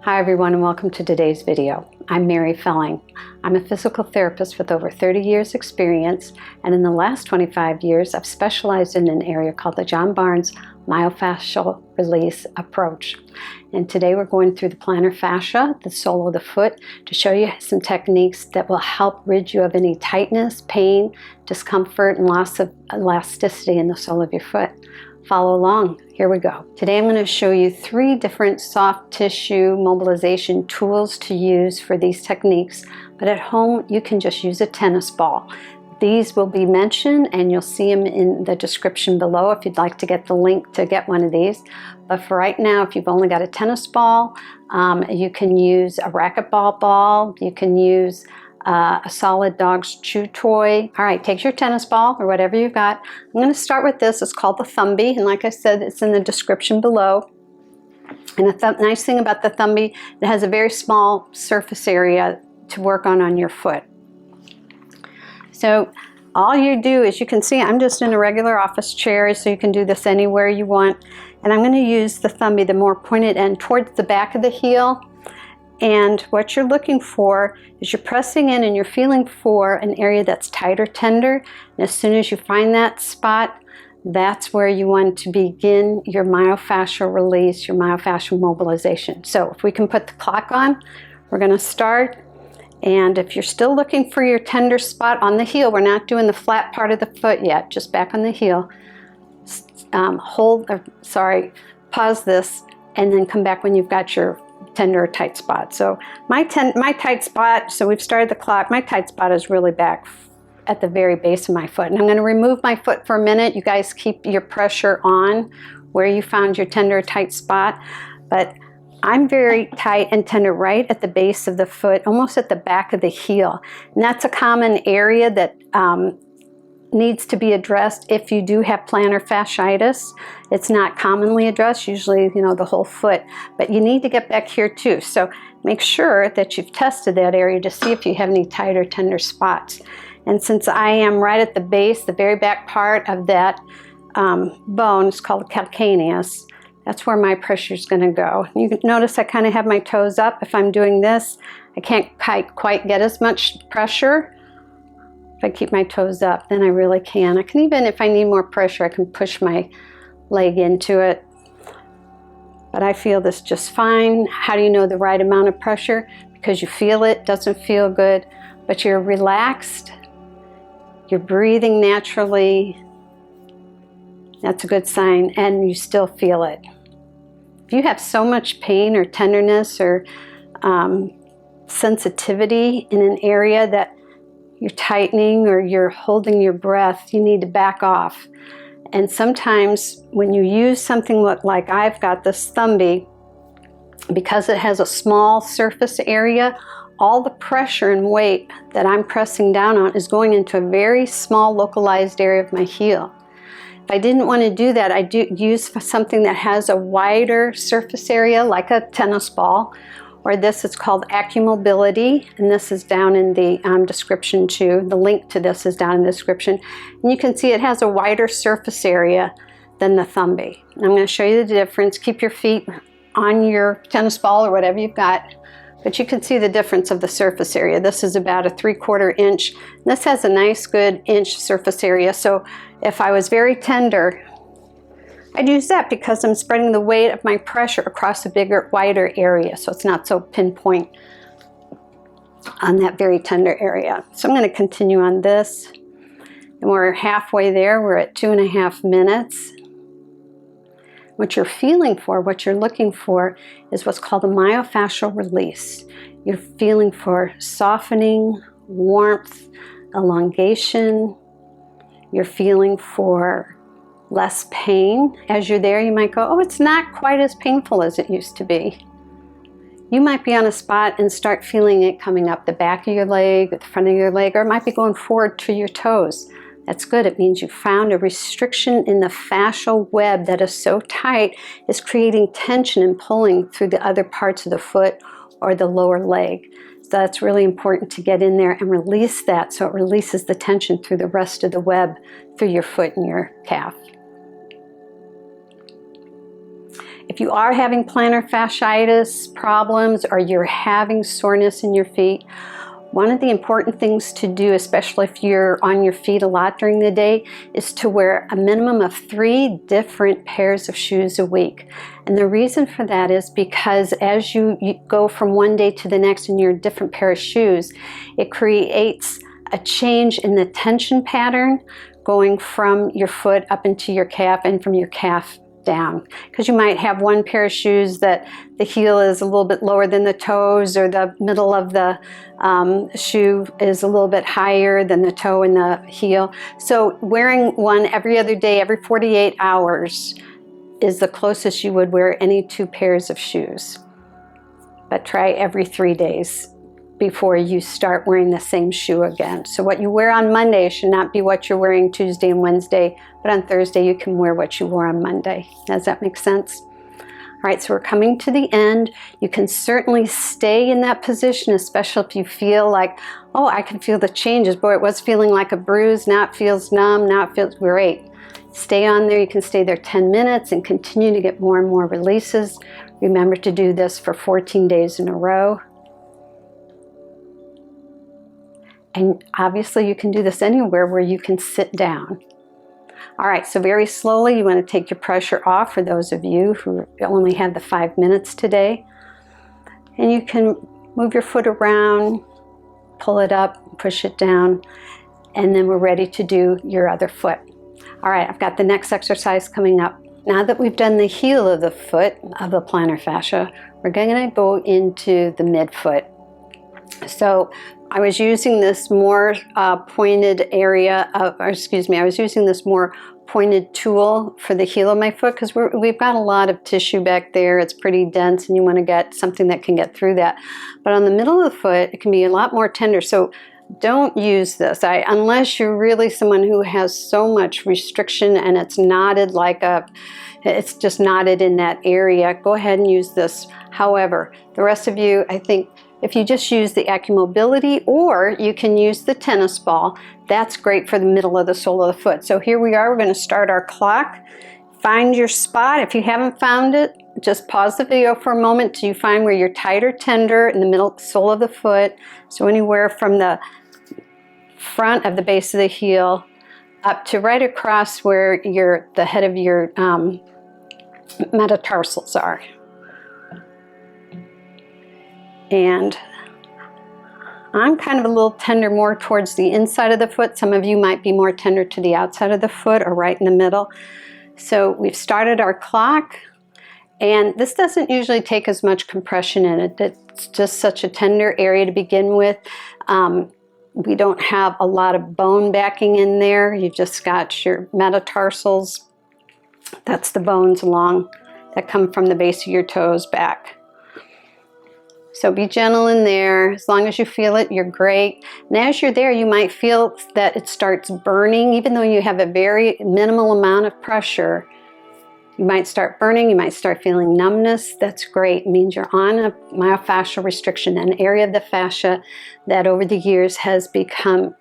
Hi everyone, and welcome to today's video. I'm Mary Felling. I'm a physical therapist with over 30 years experience, and in the last 25 years I've specialized in an area called the John Barnes myofascial release approach. And today we're going through the plantar fascia, the sole of the foot, to show you some techniques that will help rid you of any tightness, pain, discomfort, and loss of elasticity in the sole of your foot. Follow along. Here we go. Today I'm going to show you 3 different soft tissue mobilization tools to use for these techniques, but at home you can just use a tennis ball. These will be mentioned and you'll see them in the description below if you'd like to get the link to get one of these. But for right now, if you've only got a tennis ball, you can use a racquetball ball, you can use a solid dog's chew toy. All right, take your tennis ball or whatever you've got. I'm going to start with this. It's called the Thumbie, and like I said, it's in the description below. And the nice thing about the Thumbie, it has a very small surface area to work on your foot. So all you do is, you can see I'm just in a regular office chair, so you can do this anywhere you want. And I'm going to use the Thumbie, the more pointed end, towards the back of the heel. And what you're looking for is you're pressing in and you're feeling for an area that's tight or tender. And as soon as you find that spot, that's where you want to begin your myofascial release, your myofascial mobilization. So if we can put the clock on, we're going to start. And if you're still looking for your tender spot on the heel, we're not doing the flat part of the foot yet, just back on the heel. Pause this and then come back when you've got your tender or tight spot. So my tight spot, so we've started the clock, my tight spot is really back at the very base of my foot. And I'm going to remove my foot for a minute. You guys keep your pressure on where you found your tender or tight spot. But I'm very tight and tender right at the base of the foot, almost at the back of the heel. And that's a common area that needs to be addressed if you do have plantar fasciitis. It's not commonly addressed, usually, the whole foot, but you need to get back here too. So make sure that you've tested that area to see if you have any tight or tender spots. And since I am right at the base, the very back part of that bone is called calcaneus, that's where my pressure is going to go. You can notice I kind of have my toes up. If I'm doing this, I can't quite get as much pressure. If I keep my toes up, then I really can. I can even, if I need more pressure, I can push my leg into it. But I feel this just fine. How do you know the right amount of pressure? Because you feel it, doesn't feel good, but you're relaxed. You're breathing naturally. That's a good sign, and you still feel it. If you have so much pain or tenderness or sensitivity in an area that you're tightening or you're holding your breath, you need to back off. And sometimes when you use something like I've got this Thumbie, because it has a small surface area, all the pressure and weight that I'm pressing down on is going into a very small localized area of my heel. If I didn't want to do that, I do use something that has a wider surface area, like a tennis ball, or this is called AccuMobility, and this is down in the description too. The link to this is down in the description. And you can see it has a wider surface area than the Thumbie. I'm going to show you the difference. Keep your feet on your tennis ball or whatever you've got, but you can see the difference of the surface area. This is about a 3/4 inch. This has a nice good inch surface area. So if I was very tender, I'd use that because I'm spreading the weight of my pressure across a bigger, wider area, so it's not so pinpoint on that very tender area. So I'm going to continue on this, and we're halfway there. We're at 2.5 minutes. What you're feeling for, what you're looking for, is what's called a myofascial release. You're feeling for softening, warmth, elongation. You're feeling for less pain. As you're there, you might go, oh, it's not quite as painful as it used to be. You might be on a spot and start feeling it coming up the back of your leg, or the front of your leg, or it might be going forward to your toes. That's good. It means you found a restriction in the fascial web that is so tight, it's creating tension and pulling through the other parts of the foot or the lower leg. So that's really important to get in there and release that, so it releases the tension through the rest of the web, through your foot and your calf. If you are having plantar fasciitis problems or you're having soreness in your feet, one of the important things to do, especially if you're on your feet a lot during the day, is to wear a minimum of 3 different pairs of shoes a week. And the reason for that is because as you go from one day to the next in your different pair of shoes, it creates a change in the tension pattern going from your foot up into your calf and from your calf down, because you might have one pair of shoes that the heel is a little bit lower than the toes, or the middle of the shoe is a little bit higher than the toe and the heel. So wearing one every other day, every 48 hours is the closest you would wear any 2 pairs of shoes. But try every 3 days before you start wearing the same shoe again. So what you wear on Monday should not be what you're wearing Tuesday and Wednesday, but on Thursday you can wear what you wore on Monday. Does that make sense? All right, so we're coming to the end. You can certainly stay in that position, especially if you feel like, oh, I can feel the changes. Boy, it was feeling like a bruise, now it feels numb, now it feels great. Stay on there. You can stay there 10 minutes and continue to get more and more releases. Remember to do this for 14 days in a row. And obviously you can do this anywhere where you can sit down. All right, so very slowly you want to take your pressure off for those of you who only have the 5 minutes today. And you can move your foot around, pull it up, push it down, and then we're ready to do your other foot. All right, I've got the next exercise coming up. Now that we've done the heel of the foot, of the plantar fascia, we're going to go into the midfoot. So I was using this more pointed area, I was using this more pointed tool for the heel of my foot because we've got a lot of tissue back there. It's pretty dense and you want to get something that can get through that. But on the middle of the foot, it can be a lot more tender. So don't use this unless you're really someone who has so much restriction and it's knotted it's just knotted in that area. Go ahead and use this. However, the rest of you, I think, if you just use the AccuMobility, or you can use the tennis ball, that's great for the middle of the sole of the foot. So here we are, we're going to start our clock. Find your spot. If you haven't found it, just pause the video for a moment till you find where you're tight or tender in the middle sole of the foot. So anywhere from the front of the base of the heel up to right across where the head of your metatarsals are. And I'm kind of a little tender more towards the inside of the foot. Some of you might be more tender to the outside of the foot or right in the middle. So we've started our clock, and this doesn't usually take as much compression in it. It's just such a tender area to begin with. We don't have a lot of bone backing in there. You've just got your metatarsals. That's the bones that come from the base of your toes back. So be gentle in there. As long as you feel it, you're great. And as you're there, you might feel that it starts burning. Even though you have a very minimal amount of pressure, you might start burning, you might start feeling numbness. That's great. It means you're on a myofascial restriction, an area of the fascia that over the years has become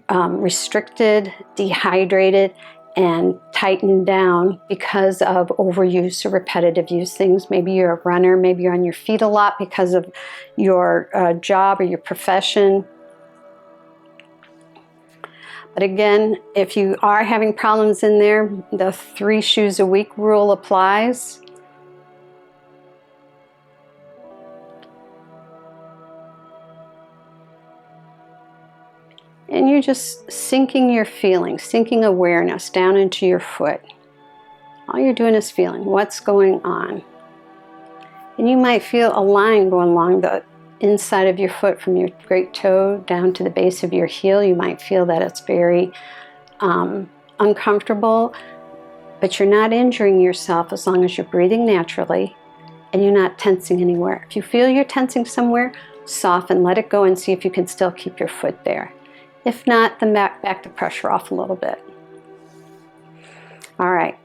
restricted, dehydrated, and tightened down because of overuse or repetitive use things. Maybe you're a runner, maybe you're on your feet a lot because of your job or your profession. But again, if you are having problems in there, the 3 shoes a week rule applies. And you're just sinking your feelings, sinking awareness down into your foot. All you're doing is feeling what's going on. And you might feel a line going along the inside of your foot from your great toe down to the base of your heel. You might feel that it's very uncomfortable, but you're not injuring yourself as long as you're breathing naturally and you're not tensing anywhere. If you feel you're tensing somewhere, soften, let it go, and see if you can still keep your foot there. If not, then back the pressure off a little bit. All right.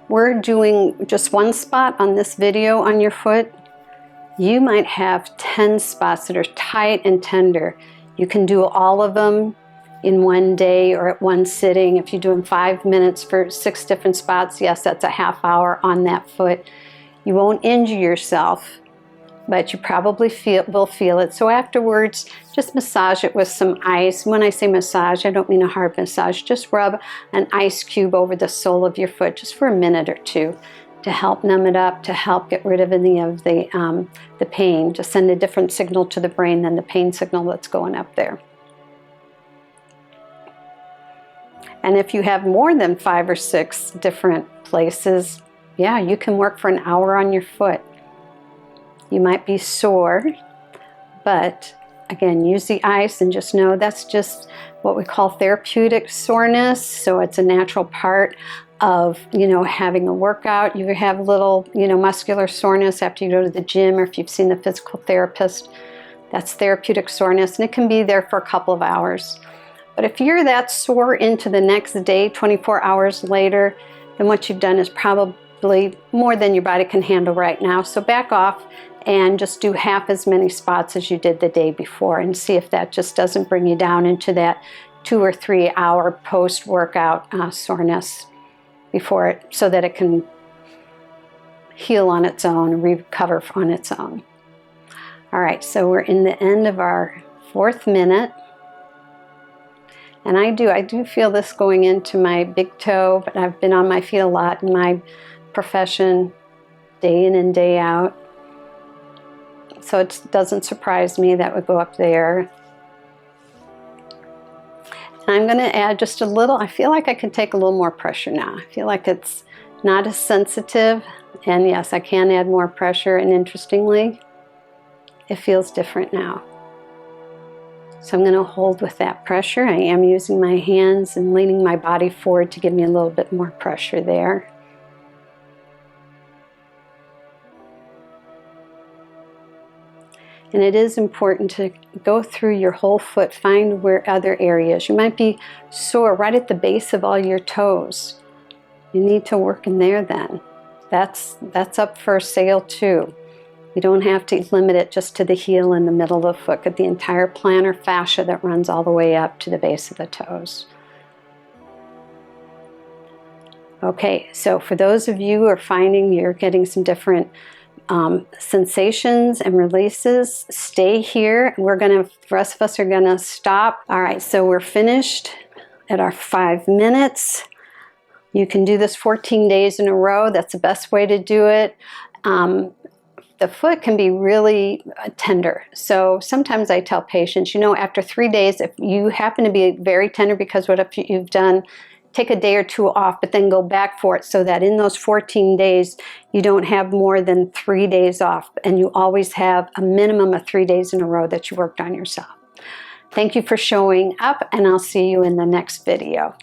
We're doing just one spot on this video on your foot. You might have 10 spots that are tight and tender. You can do all of them in one day or at one sitting. If you're doing 5 minutes for 6 different spots, yes, that's a half hour on that foot. You won't injure yourself, but you probably will feel it. So afterwards, just massage it with some ice. When I say massage, I don't mean a hard massage. Just rub an ice cube over the sole of your foot just for a minute or two to help numb it up, to help get rid of any of the pain, to send a different signal to the brain than the pain signal that's going up there. And if you have more than 5 or 6 different places, yeah, you can work for an hour on your foot. You might be sore, but again, use the ice and just know that's just what we call therapeutic soreness. So it's a natural part of, having a workout. You have little, muscular soreness after you go to the gym, or if you've seen the physical therapist, that's therapeutic soreness, and it can be there for a couple of hours. But if you're that sore into the next day, 24 hours later, then what you've done is probably more than your body can handle right now. So back off and just do half as many spots as you did the day before, and see if that just doesn't bring you down into that 2 or 3 hour post-workout soreness before it, so that it can heal on its own and recover on its own. All right, so we're in the end of our 4th minute. And I do feel this going into my big toe, but I've been on my feet a lot in my profession, day in and day out. So it doesn't surprise me that would go up there. And I'm going to add just a little. I feel like I can take a little more pressure now. I feel like it's not as sensitive. And yes, I can add more pressure. And interestingly, it feels different now. So I'm going to hold with that pressure. I am using my hands and leaning my body forward to give me a little bit more pressure there. And it is important to go through your whole foot, find where other areas. You might be sore right at the base of all your toes. You need to work in there then. That's up for sale too. You don't have to limit it just to the heel and the middle of the foot. Get the entire plantar fascia that runs all the way up to the base of the toes. Okay, so for those of you who are finding you're getting some different sensations and releases, stay here. The rest of us are gonna stop. All right, so we're finished at our 5 minutes. You can do this 14 days in a row. That's the best way to do it. The foot can be really tender. So sometimes I tell patients, after 3 days, if you happen to be very tender because what you've done, take a day or 2 off, but then go back for it, so that in those 14 days, you don't have more than 3 days off, and you always have a minimum of 3 days in a row that you worked on yourself. Thank you for showing up, and I'll see you in the next video.